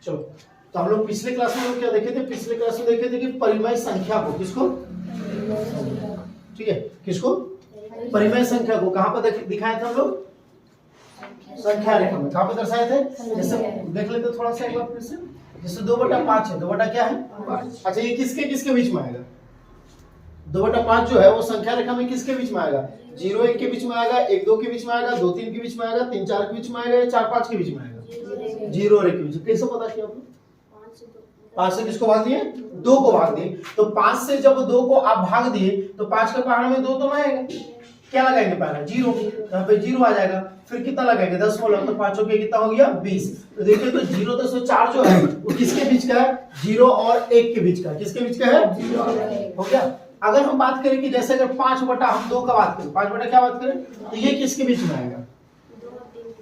चलो, तो हम लोग पिछले क्लास में क्या देखे थे? पिछले क्लास में देखे थे कि परिमेय संख्या को, किसको, ठीक है, किसको, परिमेय संख्या को कहां पर दिखाए थे हम लोग? संख्या रेखा में। कहां पर दर्शाए थे? जैसे देख लेते थोड़ा सा एक बार फिर से। जैसे 2/5 है, 2 क्या है? 5। अच्छा, ये किसके किसके बीच में आएगा? 2/5 जो है वो संख्या रेखा में किसके बीच में आएगा? 0 1 के बीच में आएगा, 1 2 के बीच में आएगा, 2 3 के बीच में आएगा, 3 4 के बीच में आएगा, या 4 5 के बीच में आएगा? 0 और 1 के बीच में। कैसे पता किया आपने? 5 से किसको भाग दिए? 2 को भाग दिए। तो 5 से जब 2 को आप भाग दिए तो 5 के पहाड़ में 2 तो ना आएगा, क्या लगाएंगे? पहले 0, यहाँ पे 0 आ जाएगा। फिर कितना लगाएंगे? 10 बोला तो 5 के कितना हो गया? 20। तो देखिए, तो 0.4 जो है वो किसके बीच का है? 0 और 1 के बीच का। किसके बीच का है? 0 और 1। हो गया। अगर हम बात करें कि जैसे अगर 5/2 का बात करें, 5 क्या बात करें, तो ये किसके बीच में आएगा?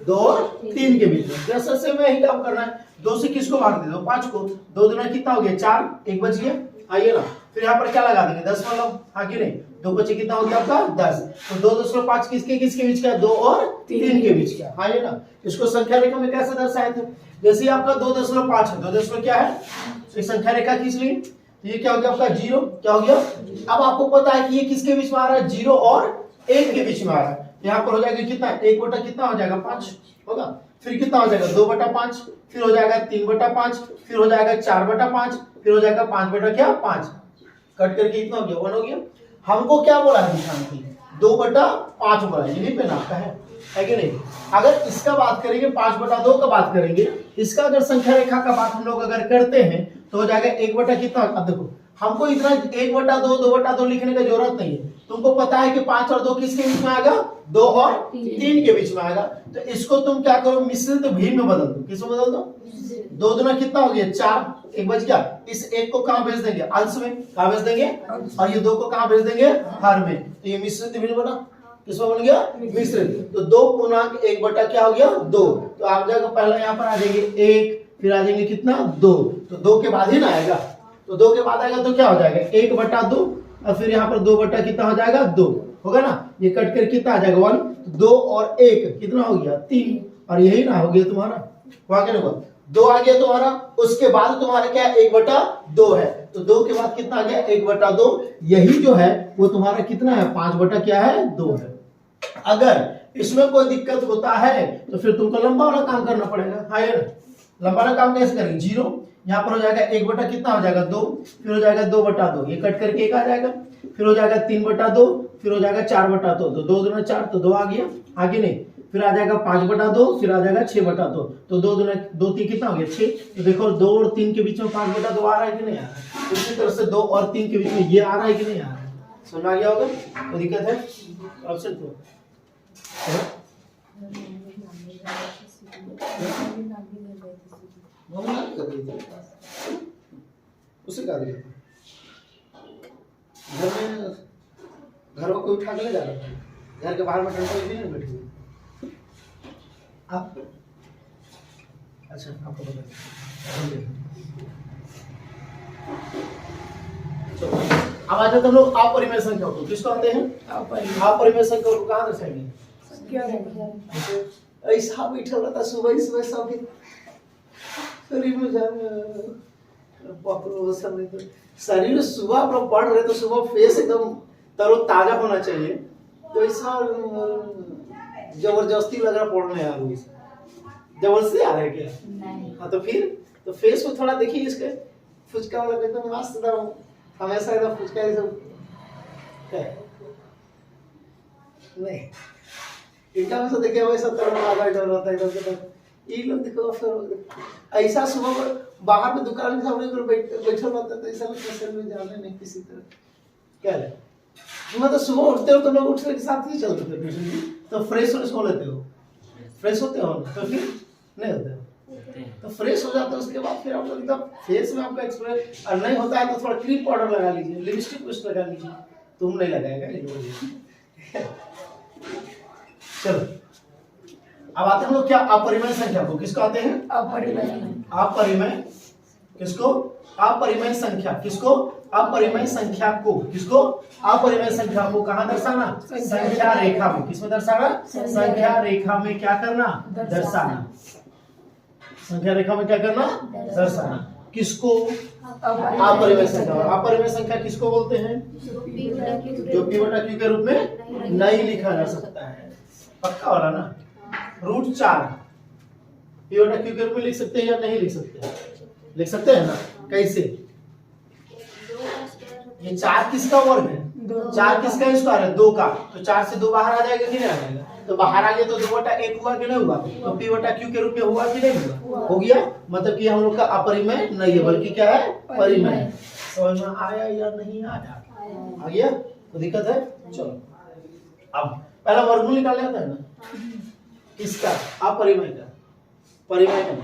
2 और 3 के बीच में। जैसे से मैं ही काम करना है, 2 से किसको भाग दे दो? 5 को। 2 दूना कितना हो गया? 4, 1 बच गया। आइए ना, फिर यहाँ पर क्या लगा देंगे? 10 मतलब, हाँ कि नहीं? 2 बचे कितना हो गया आपका? 10। तो 2.5 किसके किसके बीच का है? 2 और 3 के बीच का। हाँ, ये ना, इसको संख्या रेखा में कैसे दर्शाए थे? जैसे आपका 2.5 है, 2 क्या है? तो संख्या रेखा खींच ली, तो ये क्या हो गया आपका? 0। क्या हो गया? अब आपको पता है कि ये किसके बीच में आ रहा है? 0 और 1 के बीच में आ रहा है। यहाँ पर हो जाएगा कितना? 1 कितना हो जाएगा? 5 होगा। फिर कितना हो जाएगा? 2/5, फिर हो जाएगा 3/5, फिर हो जाएगा 4/5, फिर हो जाएगा 5/5। कट करके कितना हो गया? 1 हो गया। हमको क्या बोला है निशान की? 2/5 बोला, यही पे नापा है कि नहीं? अगर इसका बात करेंगे, 5/2 का बात करेंगे, इसका अगर संख्या रेखा का बात हम लोग अगर करते हैं तो हो जाएगा 1 कितना? अब देखो, हमको इतना 1/2 2/2 लिखने की जरूरत नहीं है। तुमको पता है कि 5 और 2 किसके बीच में आएगा? 2 और 3 के बीच में आएगा। तो इसको तुम क्या करो? मिश्रित भिन्न में बदल दो। किसमें बदल दो? 2 दूना कितना हो गया? 4, 1 बच गया। इस 1 को कहां भेज देंगे? अंश में। कहां भेज देंगे? और ये 2 को कहां भेज देंगे? हर में। तो ये मिश्रित भिन्न बना। किसमें बन गया? मिश्रित। तो 2 क्या हो गया? 2। तो आप जाकर पहले यहाँ पर आ जाएंगे 1, फिर आ जाएंगे कितना? 2। तो 2 के बाद ही ना आएगा, तो 2 के बाद आएगा तो क्या हो जाएगा? 1/2, और फिर यहाँ पर 2 कितना हो जाएगा? 2 होगा ना। ये कट कर कितना आ जाएगा? 1। 2 और 1 कितना हो गया? 3। और यही ना हो गया तुम्हारा, वहां क्या होगा? 2 आ गया तुम्हारा। उसके बाद तुम्हारा क्या? 1/2 है। तो 2 के बाद कितना आ गया? 1/2। यही जो है वो तुम्हारा कितना है? 5/2 है। अगर इसमें कोई दिक्कत होता है तो फिर तुमको लंबा वाला काम करना पड़ेगा। हाँ, ये लंबा वाला काम कैसे करेंगे? 0, यहाँ पर हो जाएगा 1 कितना हो जाएगा? 2, फिर हो जाएगा 2/2, ये कट करके 1 आ जाएगा। फिर हो जाएगा 3/2, फिर हो जाएगा 4/2, तो 2 दूना 4, तो 2 आ गया। आगे नहीं, फिर आ जाएगा 5/2, फिर आ जाएगा 6/2, तो 2 दूना 2 3 कितना हो गया? 6। तो देखो 2 और 3 के बीच में 5/2 आ रहा है कि नहीं आ रहा है? उसी तरह से 2 और 3 के बीच में ये आ रहा है कि नहीं आ रहा है? समझ आ गया होगा? कोई दिक्कत है? ऑप्शन तो उसे कहा दिया घर में कोई उठा के ले जा रहा था, घर के बाहर में डंडा भी नहीं बैठी हुई आप। अच्छा, आपको बता अब आ जाते हम लोग अपरिमेय संख्या को। किसको आते हैं? अपरिमेय संख्या को कहां दर्शाएंगे? ऐसा बैठा रहता सुबह सुबह सब शरीर में शरीर सुबह आप लोग पढ़ रहे तो सुबह फेस एकदम तरोताजा होना चाहिए। तो ऐसा जबरदस्ती लग रहा पढ़ने यार, जबरदस्ती आ रहा है क्या? हाँ, तो फिर तो फेस में थोड़ा देखिए इसके फुचका वाला एकदम मस्त हमेशा एकदम फुचका नहीं, इनका में से देखिए वैसा तरोताजा इधर रहता है इधर। ये लोग देखो फिर ऐसा सुबह बाहर में दुकान के सामने बैठा रहता है, ऐसा लोग में जाने नहीं किसी तरह। क्या है मतलब सुबह उठते हो तो लोग उठने के साथ ही चलते थे ट्यूशन में, तो फ्रेश हो लेते हो? फ्रेश होते हो? तो फिर नहीं होते हो, तो फ्रेश हो जाते हो। उसके बाद फिर आप लोग एकदम फेस में आपका एक्सप्रेस और नहीं होता है तो थोड़ा क्रीम पाउडर लगा लीजिए, लिपस्टिक कुछ लगा लीजिए। तुम नहीं लगाएगा। चलो, अब आते हैं हम लोग क्या? अपरिमेय संख्या को। किसको आते हैं? अपरिमेय किसको? अपरिमेय संख्या किसको? अपरिमेय संख्या को। किसको? अपरिमेय संख्या को कहां दर्शाना? संख्या रेखा में। किसमें दर्शाना? संख्या रेखा में क्या करना? दर्शाना। संख्या रेखा में क्या करना, दर्शाना। किसको, अपरिमेय संख्या। अपरिमेय संख्या किसको बोलते हैं, जो p बटा q के रूप में नहीं लिखा जा सकता है। पक्का वाला ना, √4 p बटा q के रूप में लिख सकते हैं या नहीं लिख सकते हैं, लिख सकते हैं ना। कैसे, ये 4 किसका वर्ग है, 4 किसका स्क्वायर है, 2 का, तो 4 से 2 बाहर आ जाएगा कि नहीं आ जाएगा, तो बाहर आ गया तो 2 बटा 1 हुआ कि नहीं हुआ, तो p बटा q के रूप में हुआ कि नहीं हुआ, हो गया। मतलब कि हम लोग का अपरिमेय नहीं है बल्कि क्या है, परिमेय। समझ में आया या नहीं आया, आ गया, तो दिक्कत है। चलो अब पहला वर्गमूल निकालने आता है ना, किसका, अपरिमेय का, परिमेय का।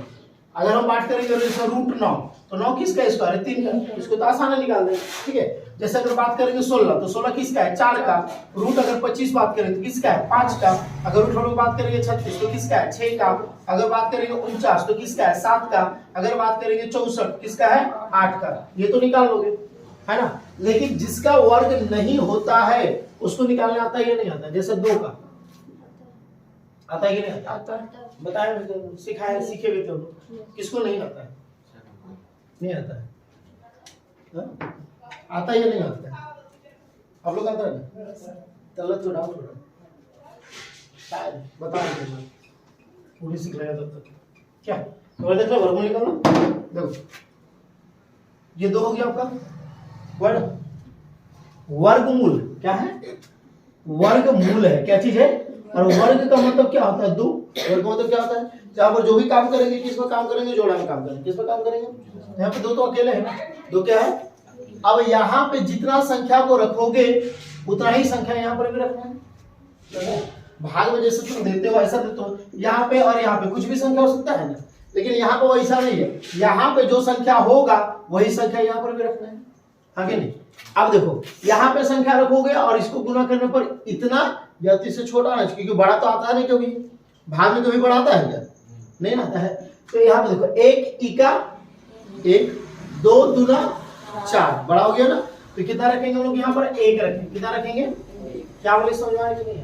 अगर हम बात करेंगे √9, तो 9 किसका स्क्वायर है, 3 का, इसको तो आसान है निकाल देंगे, ठीक है। जैसे अगर बात करेंगे 16, तो 16 किसका है, 4 का। रूट अगर 25 बात करेंगे तो किसका है, 5 का। अगर रूट हम बात करेंगे 36 तो किसका है, 6 का। अगर बात करेंगे 49 तो किसका है, 7 का। अगर बात करेंगे 64 किसका है, 8 का। ये तो निकाल लोगे, है ना। लेकिन जिसका वर्ग नहीं होता है उसको निकालने आता है या नहीं आता, जैसे 2 का आता है कि नहीं आता, बताया सिखाया, सीखे हुए थे। किसको नहीं आता है, नहीं आता है, आता है या नहीं आता है, आप लोग आता है ना, चलो तो डाउट हो रहा शायद, बता देना पूरी सीख लेगा तब तक। क्या तो देख लो, वर्गमूल निकालना, देखो ये 2 हो गया आपका वर्ग, वर्गमूल क्या है, वर्गमूल है, क्या चीज है, और वर्ग का मतलब क्या होता है, 2। वर्ग का मतलब क्या होता है, जहां पर जो भी काम करेंगे, किस पर काम करेंगे, जोड़ा में काम करेंगे, किस पर काम करेंगे, यहाँ पे 2 तो अकेले हैं, 2 क्या है। अब यहाँ पे जितना संख्या को रखोगे उतना ही संख्या यहाँ पर भी रखना है। भाग में जैसे तुम देते हो ऐसा देते हो, यहाँ पे और यहाँ पे कुछ भी संख्या हो सकता है ना, लेकिन यहाँ पे वैसा नहीं है, यहाँ पे जो संख्या होगा वही संख्या यहाँ पर भी रखना है, आगे नहीं। अब देखो यहाँ पे संख्या रखोगे और इसको गुना करने पर इतना या तो इससे छोटा आना चाहिए, क्योंकि बड़ा तो आता है नहीं, क्योंकि भाग में कभी बड़ा आता है क्या, नहीं आता है। तो यहाँ पे देखो 1 इका 1, 2 दूना 4, बड़ा हो गया ना, तो कितना रखेंगे हम लोग यहाँ पर, 1 रखेंगे, कितना रखेंगे, क्या बोले समझ में आया कि नहीं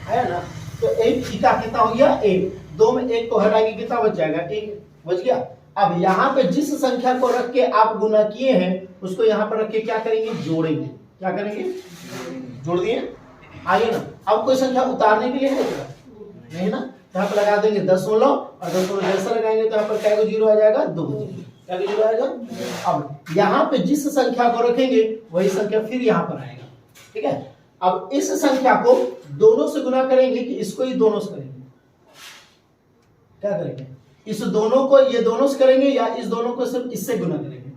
आया ना। तो 1 इका कितना हो गया, 1, 2 में 1 को हटाएंगे कितना बच जाएगा, 1 बच गया। अब यहाँ पे जिस संख्या को रख के आप गुना किए हैं उसको यहाँ पर रख के क्या करेंगे, जोड़ेंगे, क्या करेंगे, जोड़ दिए, आइए ना। अब कोई संख्या उतारने के लिए है क्या, नहीं ना, यहाँ पर लगा देंगे दशमलव, और दशमलव जैसा लगाएंगे तो यहाँ पर क्या जीरो आ जाएगा, 2 क्या जीरो आएगा। अब यहाँ पे जिस संख्या को रखेंगे वही संख्या फिर यहाँ पर आएगा, ठीक है। अब इस संख्या को दोनों से गुना करेंगे कि इसको ही दोनों से करेंगे, क्या करेंगे, इस दोनों को ये दोनों से करेंगे या इस दोनों को सिर्फ इससे गुना करेंगे,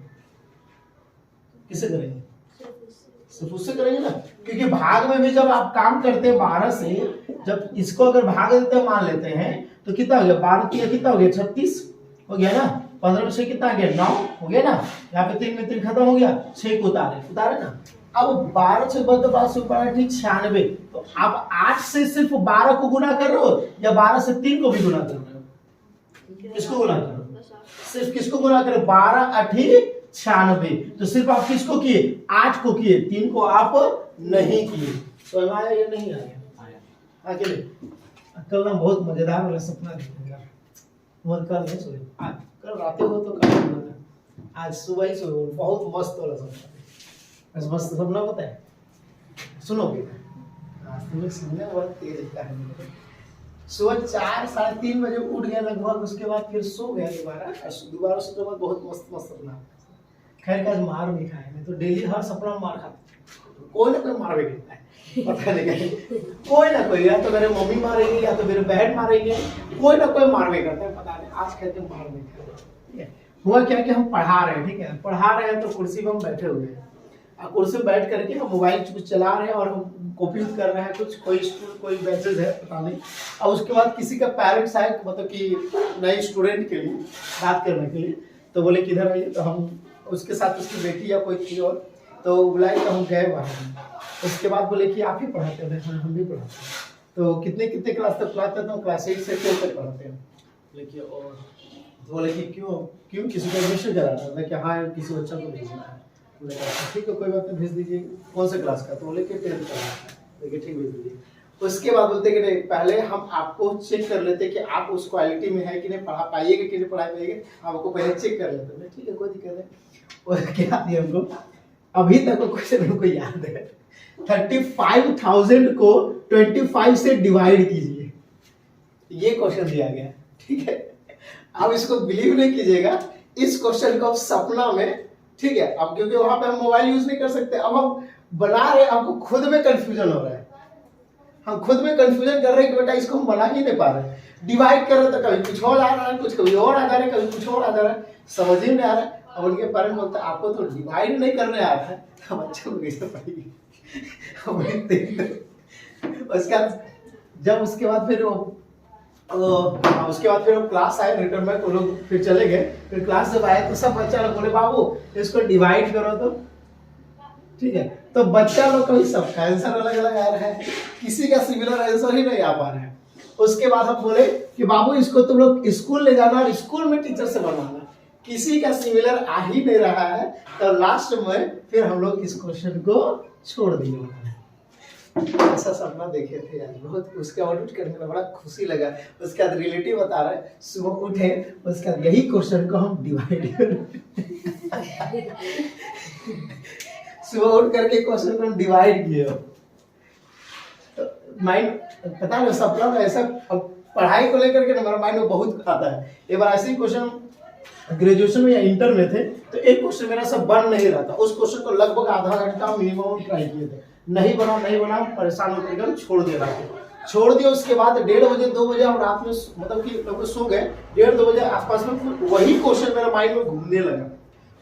किससे करेंगे, सिर्फ उससे करेंगे ना, क्योंकि भाग में भी जब आप काम करते हैं 12 से, जब इसको अगर भाग देते हैं मान लेते हैं तो कितना हो गया, 12 3 कितना हो गया, 36 हो गया ना, 15 में 6 कितना आ गया, 9 हो गया ना, यहाँ पे 3 में 3 खत्म हो गया, 6 को उतारे ना। अब 12 से बदल 12 से ऊपर ठीक 96, तो आप 8 से सिर्फ 12 को गुना कर रहे हो या 12 से 3 को भी गुना कर रहे हो, किसको गुना कर रहे हो, सिर्फ किसको गुना कर रहे हो, 12 8 96, तो सिर्फ आप किसको किए, 8 को किए, 3 को आप नहीं किए। तो आया या नहीं आया, अकेले कल ना बहुत मजेदार वाला सपना देखूंगा, मत कर नहीं सोए, आज कल रात को तो कल, आज सुबह ही सोए, बहुत मस्त वाला सपना, बस मस्त सपना पता है, सुनोगे आज तुम सुनने बहुत तेज है। सुबह 4 साढ़े 3 बजे उठ गया लगभग, उसके बाद फिर सो गया दोबारा से तो बहुत मस्त मस्त सपना। खैर आज मार नहीं खाए, नहीं तो डेली हर सपना मार खाता, कोई ना कोई मार भी करता है, पता नहीं कोई ना कोई, या तो मेरे मम्मी मारेंगे या तो मेरे बहन मारेंगे, कोई ना कोई मार भी करता है, पता नहीं आज कहते मार नहीं खाए। हुआ क्या कि हम पढ़ा रहे हैं, ठीक है, पढ़ा रहे हैं तो कुर्सी पर हम बैठे हुए हैं, कुर्सी में बैठ करके हम मोबाइल कुछ चला रहे हैं और हम कॉपी कर रहे हैं कुछ, कोई मैसेज है पता नहीं। और उसके बाद किसी का पेरेंट्स आए, मतलब कि नए स्टूडेंट के लिए बात करने के लिए, तो बोले किधर आइए, तो हम उसके साथ उसकी बेटी या कोई थी और, तो बुलाए तो हम गए बाहर। उसके बाद बोले कि आप ही पढ़ाते हैं, हाँ हम भी पढ़ाते हैं। तो कितने क्लास तक पढ़ाते हैं, तो क्लास 8 से 12 तक पढ़ाते हैं। बोले और बोले कि क्यों किसी को एडमिशन कराना है, मैं कि हाँ किसी बच्चा को भेजना है। बोले ठीक है कोई बात नहीं भेज दीजिए, कौन से क्लास का, तो बोले कि 10th का, देखिए ठीक भेज दीजिए। उसके बाद बोलते कि नहीं, पहले हम आपको चेक कर लेते कि आप उस क्वालिटी में है कि नहीं, पढ़ा पाइएगा कि नहीं पढ़ा पाइएगा, आपको पहले चेक कर लेते हैं। ठीक है, कोई दिक्कत नहीं। और क्या दिया हमको, अभी तक वो क्वेश्चन हमको याद है। 35,000 को 25 से डिवाइड कीजिए, ये क्वेश्चन दिया गया। ठीक है, अब इसको बिलीव नहीं कीजिएगा, इस क्वेश्चन को सपना में, ठीक है, अब क्योंकि वहां पे हम मोबाइल यूज नहीं कर सकते, अब हम बना रहे, आपको खुद में कंफ्यूजन हो रहा है, हम खुद में कंफ्यूजन कर रहे हैं कि बेटा इसको हम बना ही नहीं पा रहे, डिवाइड कर रहे तो कभी कुछ और आ रहा है, कुछ कभी और आ जा रहा है, कभी कुछ और आ जा रहा है, समझ ही नहीं आ रहा है। अब उनके पेरेंट्स बोलते हैं आपको तो डिवाइड नहीं करने आ रहा है, हम अच्छे को कैसे पढ़ेंगे। उसके बाद जब उसके बाद फिर वो क्लास आए, रिटर्न बैक वो लोग फिर चले गए, फिर क्लास जब आए तो सब बच्चा लोग बोले बाबू इसको डिवाइड करो तो, ठीक है, तो बच्चा लोग का भी सबका आंसर अलग अलग आ रहा है, किसी का सिमिलर आंसर ही नहीं आ पा रहा है। उसके बाद हम बोले कि बाबू इसको तुम लोग स्कूल ले जाना और स्कूल में टीचर से बनवाना, किसी का सिमिलर आ ही नहीं रहा है। तो लास्ट में फिर हम लोग इस क्वेश्चन को छोड़ दिए। ऐसा सपना देखे थे यार, बहुत उसके ऑडिट करने में बड़ा खुशी लगा। उसके बाद रिलेटिव बता रहे हैं सुबह उठे, उसके बाद यही क्वेश्चन को हम डिवाइड सुबह उठ करके क्वेश्चन को हम डिवाइड किए। तो माइंड पता नहीं सपना में ऐसा, पढ़ाई को लेकर के हमारा माइंड में बहुत आता है। एक बार ऐसे ही क्वेश्चन ग्रेजुएशन में या इंटर में थे, तो एक क्वेश्चन मेरा सब बन नहीं रहा था, उस क्वेश्चन को लगभग आधा घंटा मिनिमम ट्राई किए थे, नहीं बना, परेशान होकर छोड़ दे रहा था। छोड़ दिया, उसके बाद 1:30 बजे 2 बजे हम रात में मतलब कि लोग सो गए, 1:30-2 बजे आसपास में वही क्वेश्चन मेरा माइंड में घूमने लगा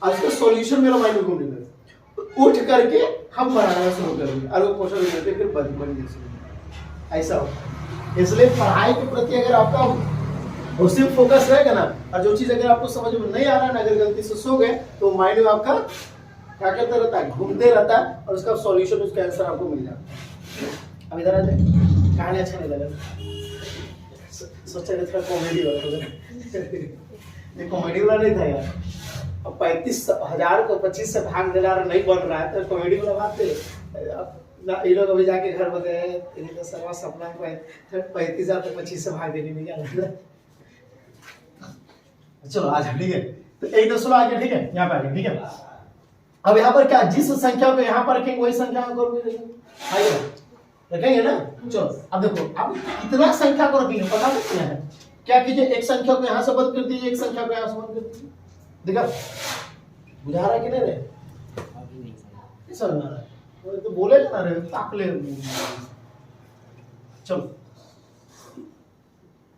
और उसका सॉल्यूशन मेरा माइंड में घूमने लगा। उठ करके हम बनाना शुरू कर दिए और वो क्वेश्चन फिर बन गए। ऐसा होता है। इसलिए पढ़ाई के प्रति अगर आपका उसी में फोकस रहेगा ना, और जो चीज अगर आपको समझ में नहीं आ रहा है ना, अगर गलती से सो गए तो माइंड में आपका क्या करता रहता है, घूमते रहता है, और उसका सॉल्यूशन, उसका आंसर आपको मिल जाता है। अब इधर आ जाए, कहानी अच्छा नहीं लगा, सोचा कि थोड़ा कॉमेडी वाला ये कॉमेडी वाला नहीं था यार। अब 35,000 को 25 से भाग दे रहा है, नहीं बन रहा है, तो कॉमेडी वाला बात है। ये लोग अभी जाके घर में गए, तो सर्वा सपना 35,000 को 25 से भाग देने नहीं जाना। चलो आज ठीक है, तो 1 आगे, ठीक है, यहाँ पे आगे, ठीक है। अब यहाँ पर क्या, जिस संख्या को यहाँ पर रखेंगे वही संख्या को रखेंगे ना। चलो अब देखो, अब इतना संख्या को रखेंगे, पता नहीं है क्या कीजिए, एक संख्या को यहाँ से बंद कर दीजिए, एक संख्या को यहाँ से बंद कर दीजिए। देखा बुझा रहा है कि नहीं रे, समझ रहा है तो बोले ना रे, ताकले। चलो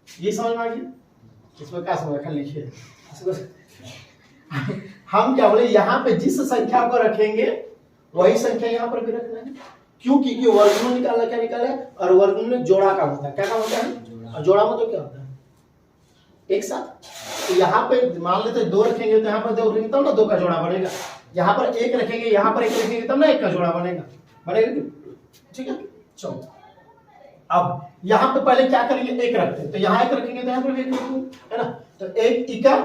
ये समझ में आ गया, इसमें क्या समझ खाली लिखिए। हम क्या बोले, यहाँ पे जिस संख्या को रखेंगे वही संख्या यहाँ पर भी रखना है, क्योंकि वर्गमूल निकालना, क्या निकाला है, और वर्गमूल में जोड़ा काम होता है। क्या काम होता है, और जोड़ा मतलब क्या होता है, एक साथ। तो यहाँ पे मान लेते हैं 2 रखेंगे, तो यहाँ पर 2 रखेंगे तब ना 2 का जोड़ा बनेगा, यहाँ पर 1 रखेंगे, यहाँ पर 1 रखेंगे तब ना 1 का जोड़ा बनेगा, ठीक है। चलो अब यहाँ पे पहले क्या करेंगे, 1 रखते हैं, तो यहाँ 1 रखेंगे तो यहाँ पर 1 रखेंगे, है ना। तो 1 इका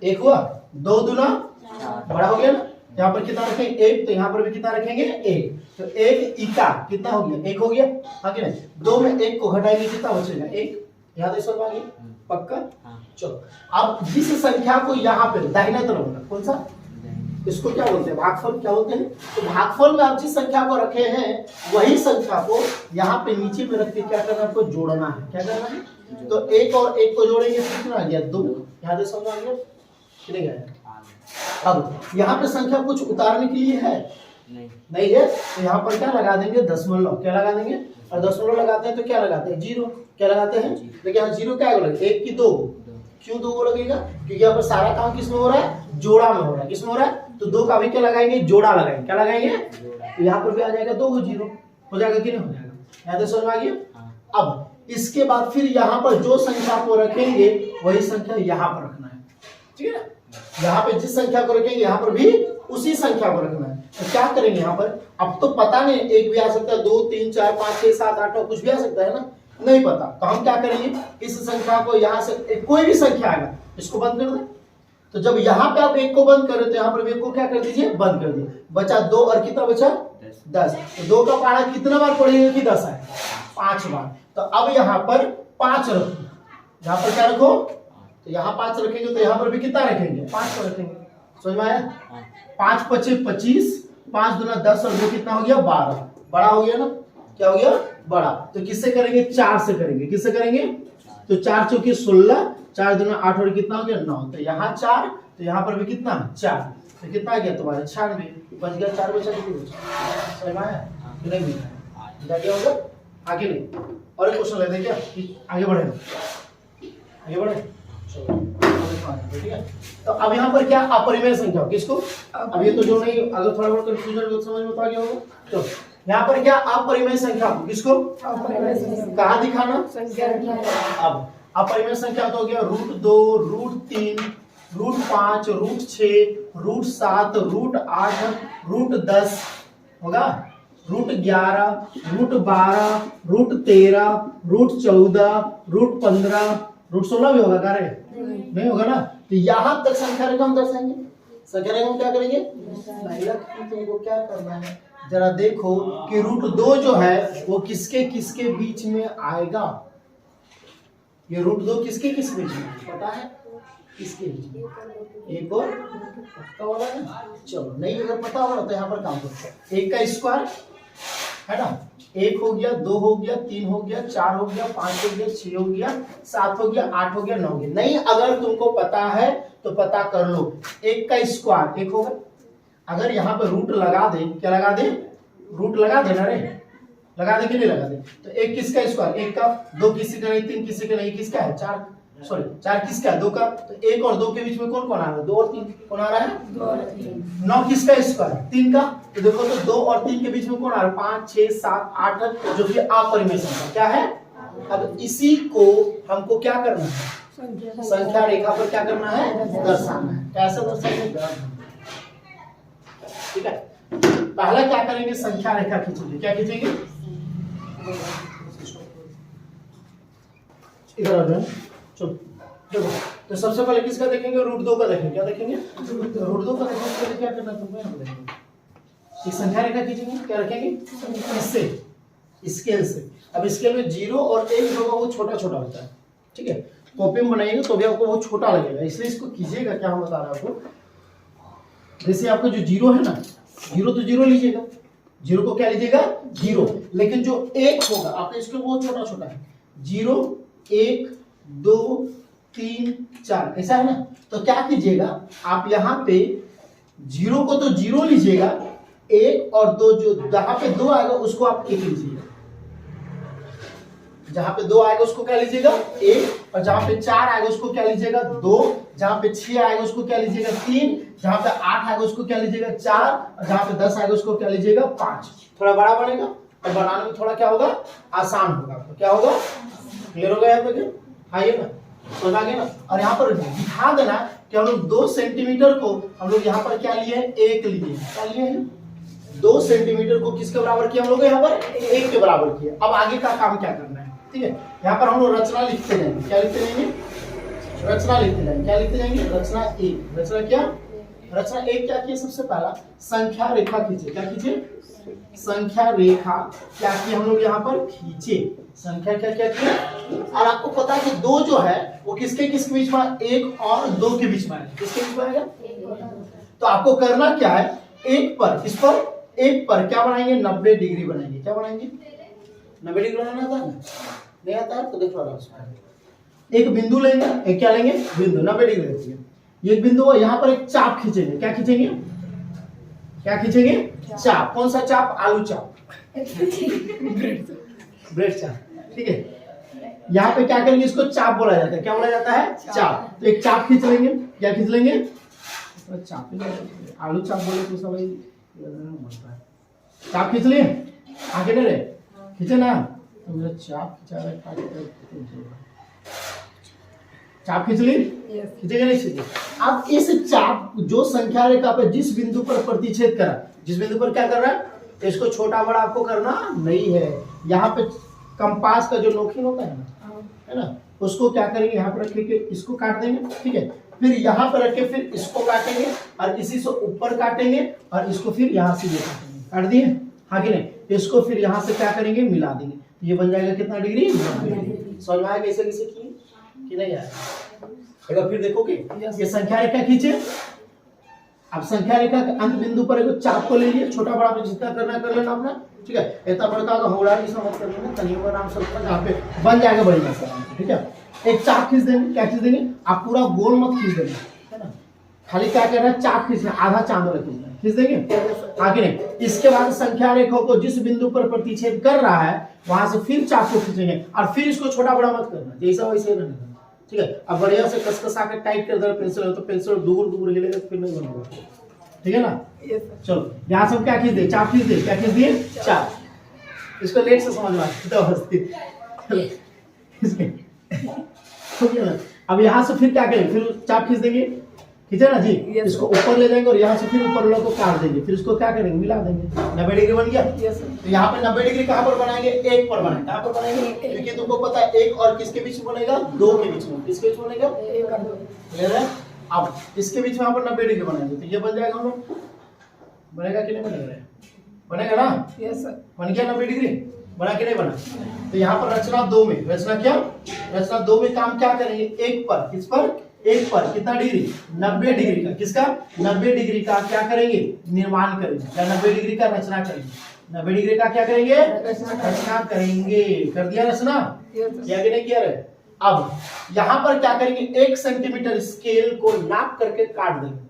1 हुआ, 2 दूना बड़ा हो गया ना। यहाँ पर कितना रखेंगे 1, तो यहाँ पर भी कितना रखेंगे 1, तो 1 इका कितना हो गया, 1 हो गया, हाँ कि नहीं। 2 में 1 को घटाएंगे कितना बचेगा 1, यहाँ तो इसमें आ गया पक्का। चलो अब जिस संख्या को यहाँ पे दाहिना तरफ होगा, कौन सा, इसको क्या बोलते हैं, भागफल। क्या बोलते हैं, तो भागफल में आप जिस संख्या को रखे हैं वही संख्या को यहाँ पे नीचे में रख के क्या करना है, आपको जोड़ना है। क्या करना है, तो 1 और 1 को जोड़ेंगे तो कितना आ गया 2, यहाँ से समझ आ गया कितने गया। अब यहाँ पे संख्या कुछ उतारने के लिए है नहीं है, तो यहाँ पर क्या लगा देंगे, दशमलव। क्या लगा देंगे, और दशमलव लगाते हैं तो क्या लगाते हैं, 0। क्या लगाते हैं, देखिए यहाँ 0 क्या लगेगा, 1 की 2, क्यों 2 लगेगा, क्योंकि यहाँ पर सारा काम किसमें हो रहा है, जोड़ा में हो रहा है। किसमें हो रहा है, तो 2 का भी क्या लगाएंगे, जोड़ा लगाएंगे। क्या लगाएंगे, तो यहाँ पर भी आ जाएगा 2 0 हो जाएगा कि नहीं हो जाएगा, यहाँ से समझ में आ गया। अब इसके बाद फिर यहाँ पर जो संख्या को रखेंगे वही संख्या यहाँ पर रखना है, ठीक है ना। यहाँ पे जिस संख्या को रखेंगे यहाँ पर भी उसी संख्या को रखना है। तो क्या करेंगे यहाँ पर, अब तो पता नहीं, 1 भी आ सकता है, 2 3 4 5 6 7 8 कुछ भी आ सकता है ना, नहीं पता। तो हम क्या करेंगे, इस संख्या को यहाँ से कोई भी संख्या आएगा इसको बंद कर दें, तो जब यहाँ पे आप एक को बंद कर रहे हो तो यहाँ पर भी एक को क्या कर दीजिए, बंद कर दिए। बचा 2 और कितना बचा 10। तो 2 का पहाड़ा कितना बार पढ़ेगा कि 10 है, 5 बार। तो अब यहाँ पर 5 रखो, यहाँ पर क्या रखो, तो यहाँ 5 रखेंगे तो यहाँ पर भी कितना रखेंगे, 5 रखेंगे। समझ में आया? 5 पचे 25, 5 दूना 10 और 2 कितना हो गया 12। बड़ा हो गया ना, क्या हो गया बड़ा। तो किससे करेंगे, 4 से करेंगे। किससे करेंगे, तो 4 चौके 16, 4 दूना 8 और कितना हो गया 9। तो यहाँ 4, तो यहाँ पर भी कितना 4, तो कितना आ गया तुम्हारा 96। बच गया 4 बचा कितनी बचा, समझ में आया कि नहीं मिला क्या होगा आगे नहीं। और एक क्वेश्चन लेते हैं क्या कि आगे बढ़े, आगे बढ़े चलो ठीक है। तो अब यहाँ पर क्या अपरिमेय संख्या किसको, अब ये तो जो नहीं अगर थोड़ा बहुत कंफ्यूजन समझ में तो आ गया होगा। तो यहाँ पर क्या अपरिमेय संख्या किसको, कहाँ दिखाना, अब अपरिमेय संख्या तो हो गया √2, √3, √5, √6, √7, √8, √10 होगा, √11, √12, √13, √14, √15, √16 भी होगा कार्य नहीं होगा ना। तो यहां तक संख्या रेखा हम दर्शाएंगे। संख्या रेखा हम क्या करेंगे, तुमको क्या करना है जरा देखो कि √2 जो है वो किसके किसके बीच में आएगा। ये √2 किसके किस बीच में पता है, किसके बीच में, एक और पक्का वाला है। चलो नहीं अगर पता होगा तो यहाँ पर काम करो, 1 का स्क्वायर है ना, 1 हो गया, 2 हो गया, 3 हो गया, 4 हो गया, 5 हो गया, 6 हो गया, 7 हो गया, 8 हो गया, 9 हो गया। नहीं अगर तुमको पता है तो पता कर लो, 1 का स्क्वायर 1 होगा। अगर यहाँ पे रूट लगा दे, क्या लगा दे, रूट लगा देना रे, लगा दे कि नहीं लगा दे। तो 1 किसका स्क्वायर 1 का, 2 किसी का नहीं, 3 किसी का नहीं, किसका है 4, सॉरी 4 किसका है 2 का। तो 1 और 2 के बीच में कौन कौन आ रहा है, 2 और 3 कौन आ रहा है, 2 और 3। 9 किसका स्क्वायर 3 का। तो देखो तो 2 और 3 के बीच में कौन आ रहा है, 5 6 7 8 जो कि अपरिमेय संख्या क्या है। अब इसी को हमको क्या करना है, संख्या रेखा पर क्या करना है, दर्शाना है। कैसे दर्शाएंगे, ठीक है। पहला क्या करेंगे, संख्या रेखा खींचेंगे। क्या खींचेंगे, इधर आ जाओ चलो देखो। तो सबसे पहले किसका देखेंगे, √2 का देखेंगे। क्या देखेंगे, √2 का देखेंगे। क्या करना है तुमको, यहाँ पे देखेंगे संख्या रेखा खींचेंगे। क्या रखेंगे, इससे स्केल से। अब स्केल में 0 और 1 जो होगा वो छोटा छोटा होता है, ठीक है। कॉपी में बनाएंगे तो भी आपको वो छोटा लगेगा, इसलिए इसको कीजिएगा। क्या हम बता रहे हैं आपको, जैसे आपका जो 0 है ना, 0 तो 0 लीजिएगा, 0 को क्या लीजिएगा 0। लेकिन जो 1 होगा आपका इसको वो छोटा छोटा है, 0 1 2 3 4 ऐसा है ना। तो क्या कीजिएगा आप यहाँ पे 0 को तो 0 लीजिएगा, 1 और 2 जो जहां पे 2 आएगा उसको आप 1 लीजिएगा, जहां पे 2 आएगा उसको क्या लीजिएगा 1, और जहां पे 4 आएगा उसको क्या लीजिएगा 2, जहां पे 6 आएगा उसको क्या लीजिएगा 3, जहां पे 8 आएगा उसको क्या लीजिएगा 4, और जहां पे 10 आएगा उसको क्या लीजिएगा 5। थोड़ा बड़ा बनेगा और बनाने में थोड़ा क्या होगा, आसान होगा। तो क्या होगा, क्लियर हो गया यहाँ पे, आइए ना समझ आ गया ना। और यहाँ पर दिखा देना कि हम लोग 2 सेंटीमीटर को हम लोग यहाँ पर क्या लिए, 1 लिए, क्या लिए हैं 2 सेंटीमीटर को किसके बराबर किया हम लोग यहाँ पर 1 के बराबर किया। अब आगे का काम क्या करना है, ठीक है। यहाँ पर हम लोग रचना लिखते जाएंगे। क्या लिखते जाएंगे, रचना लिखते जाएंगे। क्या लिखते जाएंगे, रचना 1। रचना क्या, रचना 1 क्या किया, सबसे पहला संख्या रेखा खींचे। क्या खींचे, संख्या रेखा क्या की हम लोग यहाँ पर खींचे, संख्या क्या क्या किया। और आपको पता है कि 2 जो है वो किसके किसके बीच में, 1 और 2 के बीच में आएगा। किसके बीच में आएगा, तो आपको करना क्या है, 1 पर, इस पर 1 पर क्या बनाएंगे, 90 डिग्री बनाएंगे। क्या बनाएंगे, 90 डिग्री बनाना आता है, नहीं आता है तो देखो एक बिंदु लेंगे, एक क्या लेंगे बिंदु, 90 डिग्री लेंगे। ये बिंदु है, यहाँ पर एक चाप खींचेंगे। क्या खींचेंगे, क्या खींचेंगे, चाप। कौन सा चाप, आलू चाप, ब्रेड चाप, ठीक है। यहाँ पे क्या करेंगे, इसको चाप बोला जाता है। क्या बोला जाता है, चाप। तो एक चाप खींच लेंगे। क्या खींच लेंगे, चाप, आलू चाप बोले तो सब बोलता है। चाप खींच लिए, आगे नहीं रहे, खींचे ना, तो मेरा चाप खींचा रहा है, चाप खींच ली, खींचेगा नहीं खींचे। अब इस चाप जो संख्या रेखा पे जिस बिंदु पर प्रतिच्छेद करा, जिस बिंदु पर क्या कर रहा है, इसको छोटा बड़ा आपको करना नहीं है। यहाँ पे कंपास का जो नोखी होता है ना, उसको क्या करेंगे यहाँ पर रख के इसको काट देंगे, ठीक है। फिर यहाँ पर रख के फिर इसको काटेंगे और इसी से ऊपर काटेंगे और इसको फिर यहाँ से ये काटेंगे, काट दिए, हाँ कि नहीं। इसको फिर यहाँ से क्या करेंगे, मिला देंगे, ये बन जाएगा कितना डिग्री, 90 डिग्री। समझ में आया कैसे कैसे किए कि नहीं आया? अगर फिर देखोगे ये संख्या रेखा खींचे, अब संख्या रेखा के अंत बिंदु पर एक चाप को ले लिए, छोटा बड़ा पे जितना करना कर लेना अपना, ठीक है। इतना बड़का का होड़ा की समझ कर लेना, तनियों का नाम सब जहाँ पे बन जाएगा बढ़िया से, ठीक है। एक चाप खींच देंगे, क्या खींच देंगे, आप पूरा गोल मत खींच देना, है ना, खाली क्या करना है, चाप खींचना, आधा चांद वाला खींचना, खींच देंगे, आगे नहीं। इसके बाद संख्या रेखा को जिस बिंदु पर प्रतिच्छेद कर रहा है वहां से फिर चाप को खींचेंगे और फिर इसको छोटा बड़ा मत करना, जैसा वैसे रहने देना, ठीक है। अब बढ़िया से कसकसा के टाइट कर देना पेंसिल, तो पेंसिल दूर दूर हिलेगा तो फिर नहीं बनेगा, ठीक है ना। चलो यहाँ से क्या खींच दे, चाप खींच दे, क्या खींच दिए, चाप। इसको लेट से समझ में आए। अब यहाँ से फिर क्या करेंगे, फिर चाप खींच देंगे, खींचे ना जी, इसको ऊपर ले जाएंगे और यहाँ से फिर ऊपर वाला को काट देंगे, फिर इसको क्या करेंगे, मिला देंगे, 90 डिग्री बन गया। तो यहाँ पे 90 डिग्री कहाँ पर बनाएंगे, एक पर बनाएंगे, कहाँ पर बनाएंगे, क्योंकि तुमको पता है एक और किसके बीच में बनेगा, दो के बीच में, किसके बीच बनेगा, क्लियर है। अब इसके बीच में यहाँ पर 90 डिग्री बनाएंगे, तो ये बन जाएगा, हम लोग बनेगा कि नहीं बनेगा, बनेगा ना, यस सर, बन गया 90 डिग्री, बना कि नहीं बना। तो यहाँ पर रचना 2 में, रचना क्या, रचना 2 में काम क्या करेंगे, एक पर, किस पर, एक पर कितना डिग्री, 90 डिग्री का, किसका, 90 डिग्री का क्या करेंगे, निर्माण करेंगे, क्या 90 डिग्री का रचना करेंगे, 90 डिग्री का क्या करेंगे, रचना करेंगे, कर दिया रचना, किया कि नहीं किया रे। अब यहाँ पर क्या करेंगे, 1 सेंटीमीटर स्केल को नाप करके काट देंगे।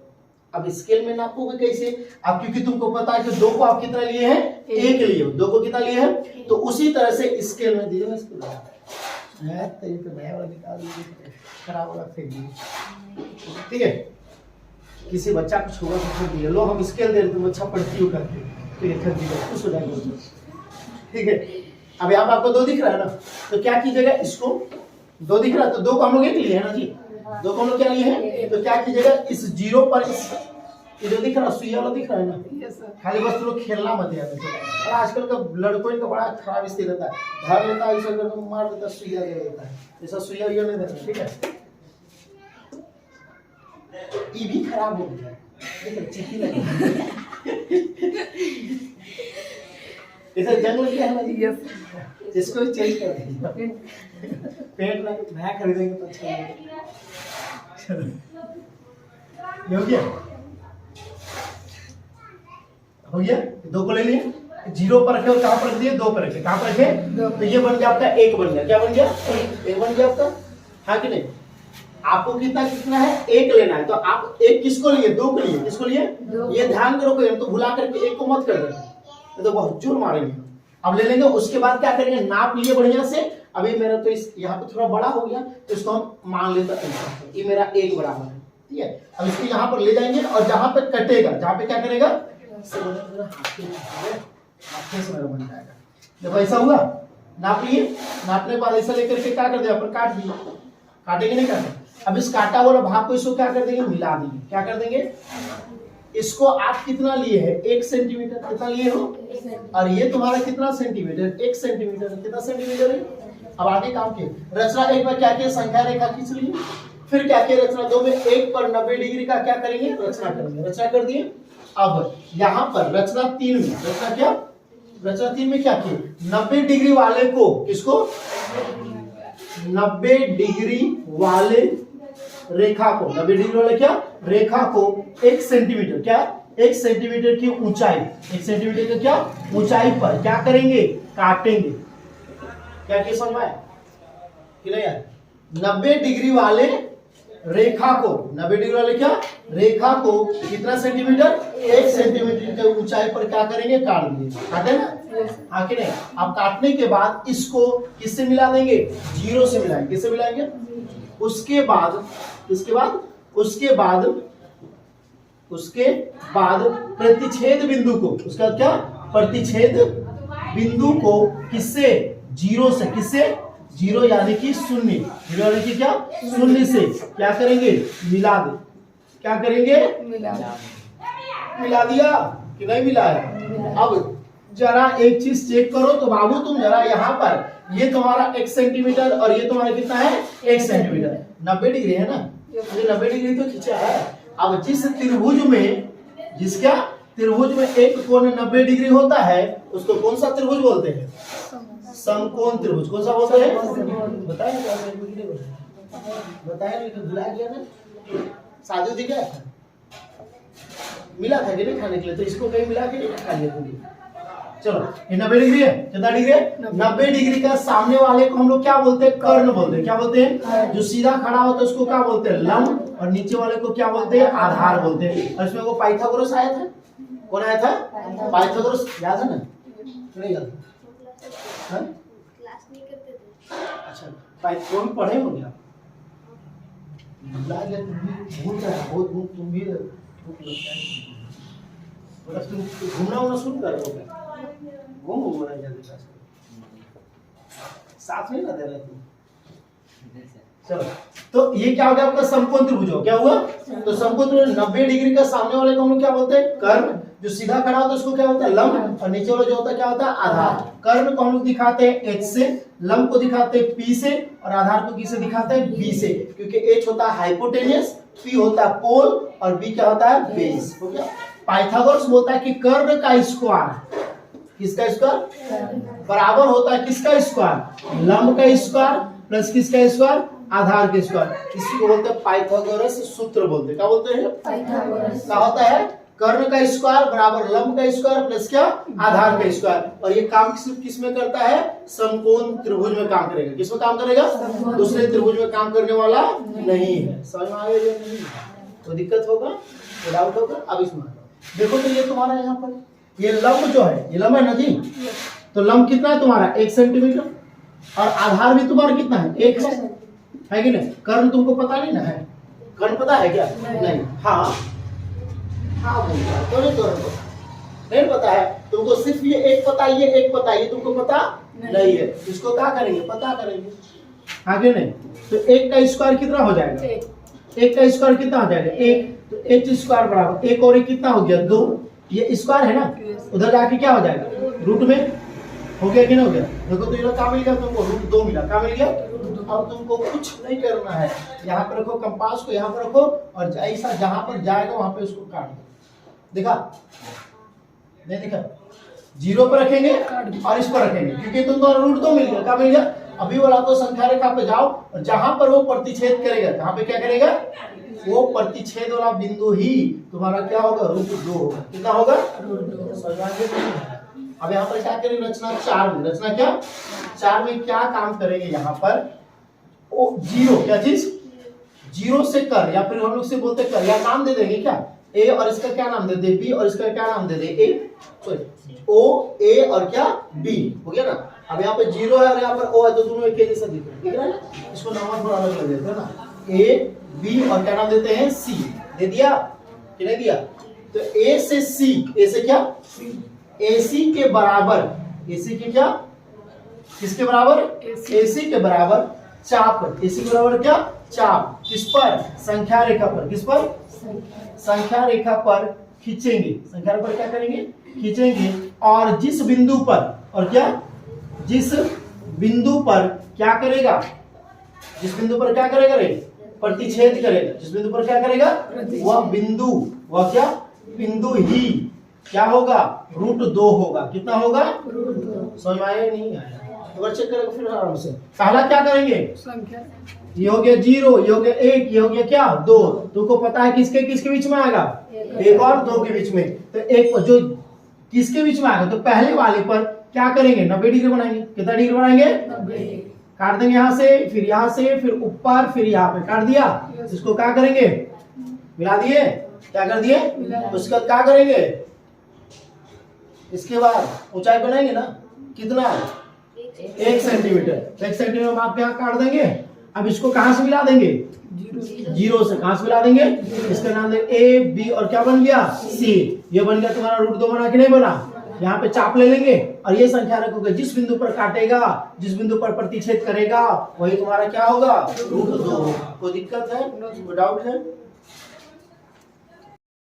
अब स्केल में नापोगे कैसे, अब क्योंकि तुमको पता है कि 2 को आप कितना लिए हैं, 1 लिए हो, 2 को कितना लिए हैं, तो उसी तरह से स्केल में दीजिए ना, इसको तो ये तो नया वाला निकाल दीजिए, खराब वाला फेंक दीजिए, ठीक है। किसी बच्चा को छुआ तो फेंक दीजिए, लो हम स्केल दे रहे तुम अच्छा पढ़ती हो करके, तो ये फेंक दीजिए, खुश हो जाएगा, ठीक है। अब यहाँ पर आपको 2 दिख रहा है ना, तो क्या कीजिएगा, इसको 2 दिख रहा है तो 2 को हम लोग एक लिए है ना जी, 2 को हम लोग क्या लिए हैं, तो क्या कीजिएगा, इस जीरो पर इस ये जो दिख रहा है सुइया वाला दिख रहा है ना, खाली बस लोग खेलना मत याद रखो। और आजकल का लड़कों का बड़ा खराब स्थिति रहता है, धर लेता है, ऐसा करके मार देता, सुइया दे देता है, ऐसा सुइया ये नहीं देता, ठीक है। ये भी खराब हो गया, लेकिन चिट्ठी लगी ऐसा जंग लग गया है ना जी, यस, इसको भी चेंज कर देंगे, पेंट नया खरीदेंगे तो अच्छा लगेगा। ये हो गया, हो गया, 2 को ले लिए, 0 पर रखे और कहाँ पर रख दिए, 2 पर रखे, कहाँ पर रखे, तो ये बन गया आपका 1 बन गया, क्या बन गया, 1 बन गया आपका, हाँ कि नहीं। आपको कितना कितना है, 1 लेना है, तो आप 1 किसको लिए, 2 को लिए, किसको लिए, ये ध्यान करो, तो भुला करके 1 को मत कर देना, तो बहुत जोर मारेंगे। अब ले लेंगे, उसके बाद क्या करेंगे, नाप लिए बढ़िया से। अभी मेरा तो इस यहाँ पे थोड़ा बड़ा हो गया, तो इसको हम मान लेते हैं, ये मेरा 1 बराबर है, ठीक है। अब इसको यहाँ पर ले जाएंगे और जहाँ पे कटेगा, जहाँ पे क्या करेगा, बन जाएगा। जब ऐसा हुआ, नाप लिए, नापने के बाद ऐसा लेकर के क्या कर दिया, पर काट दिया, काटेंगे नहीं काटे। अब इस काटा वाला भाग को इसको क्या कर देंगे, मिला देंगे, क्या कर देंगे, इसको आप कितना लिए हैं, 1 सेंटीमीटर, कितना लिए हो, और ये तुम्हारा कितना सेंटीमीटर, 1 सेंटीमीटर, कितना सेंटीमीटर है। अब आगे काम किए, रचना 1 में क्या किया, संख्या रेखा खींच ली, फिर क्या किया, रचना 2 में 1 पर 90 डिग्री का क्या करेंगे, रचना करेंगे, रचना कर दिए। अब यहाँ पर रचना 3 में, रचना क्या, रचना 3 में क्या किए, 90 डिग्री वाले को, किसको, 90 डिग्री वाले रेखा को, 90 डिग्री वाले क्या, रेखा को 1 सेंटीमीटर, क्या 1 सेंटीमीटर की ऊंचाई, 1 सेंटीमीटर की क्या ऊंचाई पर क्या करेंगे, काटेंगे। क्या किया समझ में आया कि नहीं यार, 90 डिग्री वाले रेखा को, 90 डिग्री वाले क्या रेखा को कितना सेंटीमीटर, 1 सेंटीमीटर की ऊंचाई पर क्या करेंगे, काट देंगे, काटे ना, हाँ कि नहीं। अब काटने के बाद इसको किससे मिला देंगे, 0 से मिलाएंगे, किससे मिलाएंगे, उसके बाद प्रतिच्छेद बिंदु को, उसका क्या, प्रतिच्छेद बिंदु को किससे, 0 से, किससे, 0 यानी कि 0, 0 यानी कि क्या, 0 से क्या करेंगे, मिला दे, क्या करेंगे, मिला दिया कि नहीं मिला है। अब जरा एक चीज चेक करो तो बाबू, तुम जरा यहाँ पर ये तुम्हारा 1 सेंटीमीटर और ये तुम्हारा कितना है 1 सेंटीमीटर। 90 डिग्री है ना, ये 90 डिग्री तो खींचा है। अब जिस त्रिभुज में जिसका त्रिभुज में एक कोण 90 डिग्री होता है उसको कौन सा त्रिभुज बोलते हैं? समकोण त्रिभुज। कौन सा बोलते हैं? बताए नहीं तो भुला गया ना। शादी उदी गया था, मिला था कि नहीं खाने के लिए, तो इसको कहीं मिला के खा लिया तुमने। चलो ये 90 डिग्री है। कितना डिग्री है? 90 डिग्री का सामने वाले को हम लोग क्या बोलते हैं? कर्ण बोलते हैं। क्या बोलते हैं? जो सीधा खड़ा होता है उसको क्या बोलते हैं? लंब। और नीचे वाले को क्या बोलते हैं? आधार बोलते हैं। और इसमें वो पाइथागोरस आया था। कौन आया था? पाइथागोरस। याद है ना? नहीं याद? क्लास नहीं करते थे। अच्छा पाइथागोरस पढ़े होंगे आप? भूल रहा है बहुत, तुम भी तुम घूमना शुरू कर रहे हो। घूम रहा है साथ में ना दे रहे तुम। चलो तो ये क्या हो गया आपका? समकोण त्रिभुज हो। क्या हुआ? तो समकोण त्रिभुज 90 डिग्री का सामने वाले को हम लोग क्या बोलते हैं? कर्ण। जो सीधा खड़ा होता है उसको क्या होता है? लंब। और नीचे वाला जो होता है क्या होता है? आधार। कर्ण को हम लोग दिखाते हैं H से, लंब को दिखाते हैं P से, और आधार को किससे दिखाते हैं? B से। क्योंकि H होता है हाइपोटेनियस, P होता है पोल, और B क्या होता है? बेस। हो गया। पाइथागोरस बोलता है कि कर्ण का स्क्वायर, किसका स्क्वायर? बराबर होता है किसका स्क्वायर? लंब का स्क्वायर प्लस किसका स्क्वायर? आधार के स्क्वायर। इसी को बोलते हैं पाइथागोरस सूत्र बोलते हैं। क्या बोलते हैं? पाइथागोरस। क्या होता है? कर्ण का स्क्वायर बराबर लंब का स्क्वायर प्लस क्या? आधार का स्क्वायर। और ये काम सिर्फ किस में करता है? समकोण त्रिभुज में काम करेगा। किस में काम करेगा? दूसरे त्रिभुज में काम करने वाला नहीं है। समझ में आ गया? नहीं तो दिक्कत होगा, तो डाउट होगा। अब इसमें देखो तो ये तुम्हारा यहाँ पर ये लंब जो है, ये लंब है ना जी, तो लंब कितना है तुम्हारा? 1 सेंटीमीटर। और आधार भी तुम्हारा कितना है? 1 है कि नहीं? कर्ण तुमको पता नहीं ना है? कर्ण पता है क्या? नहीं। हाँ हाँ बोलता तो नहीं पता है तुमको। सिर्फ ये एक पता है, ये एक पता है, ये तुमको पता नहीं है। इसको क्या करेंगे? पता करेंगे। हाँ कि नहीं? तो 1 का स्क्वायर कितना हो जाएगा? 1 का स्क्वायर कितना हो जाएगा? 1। तो h स्क्वायर बराबर 1 और 1 कितना हो गया? 2। ये स्क्वायर है ना, उधर जाके क्या हो जाएगा? रूट में हो गया कि नहीं हो गया? देखो तो ये क्या मिल गया तुमको? रूट 2 मिला। क्या मिल गया? अब तुमको कुछ नहीं करना है। यहाँ पर रखो कंपास को, यहाँ पर रखो, और ऐसा जहां पर जाएगा वहां पे उसको काट दो। देखा? नहीं देखा? 0 पर रखेंगे और इस पर रखेंगे, क्योंकि तुमको रूट 2 मिल गया। क्या मिल गया? अभी वाला तो संख्या रेखा पे जाओ, और जहां पर वो प्रतिच्छेद करेगा, जहां पे क्या करेगा? वो प्रतिच्छेद वाला बिंदु ही तुम्हारा क्या होगा? रूट 2 होगा। कितना होगा? रूट 2। अब यहाँ पर क्या करेंगे? रचना 4 में। रचना क्या? 4 में क्या काम करेंगे? यहाँ पर ओ 0, क्या चीज? 0 से कर, या फिर हम लोग से बोलते कर, या नाम दे देंगे क्या? A और इसका क्या नाम दे दे? B और इसका क्या नाम दे दे? A। सॉरी O A और क्या? B। हो गया ना? अब यहाँ पे 0 है और यहाँ पर O है, तो दोनों एक जैसा दिख रहा है ना? इसको नाम थोड़ा अलग लग देते हैं ना। A B और क्या नाम देते हैं? C। दे दिया कि नहीं दिया? तो A से C, A से क्या? AC के बराबर, AC के क्या? किसके बराबर? AC के बराबर चाप। AC के बराबर क्या? चाप। किस पर? संख्या रेखा पर। किस पर? संख्या रेखा पर खींचेंगे। संख्या रेखा पर क्या करेंगे? खींचेंगे। और जिस बिंदु पर, और क्या? जिस बिंदु पर क्या करेगा? जिस बिंदु पर क्या करेगा रे? प्रतिच्छेद करेगा। जिस बिंदु पर क्या करेगा? वह बिंदु, वह क्या? बिंदु ही क्या होगा? रूट 2 होगा। कितना होगा? रूट 2। समझ में आया? नहीं आया? तो चेक करेंगे फिर आराम से। पहला क्या करेंगे? संख्या। ये हो गया 0, ये हो गया 1, ये हो गया क्या? 2। तुमको पता है किसके किसके बीच में आएगा? 1 और 2 के बीच में। तो एक जो किसके बीच में आएगा? तो पहले वाले पर क्या करेंगे? 90 डिग्री बनाएंगे। कितना डिग्री बनाएंगे? 90। काट देंगे यहाँ से, फिर यहाँ से, फिर ऊपर, फिर यहाँ पे काट दिया। इसको क्या करेंगे? मिला दिए। क्या कर दिए? उसके बाद क्या करेंगे? इसके बाद ऊंचाई बनाएंगे ना। कितना? 1 सेंटीमीटर। 1 सेंटीमीटर में आप यहाँ काट देंगे। अब इसको कहां से मिला देंगे? 0 से। कहां से मिला देंगे? इसका नाम दे A B और क्या बन गया? C। ये बन गया तुम्हारा रूट 2। बना कि नहीं बना? यहाँ पे चाप ले लेंगे और ये संख्या रखोगे। जिस बिंदु पर काटेगा, जिस बिंदु पर प्रतिच्छेद करेगा, वही तुम्हारा क्या होगा? रूट 2। कोई दिक्कत है? कोई डाउट है?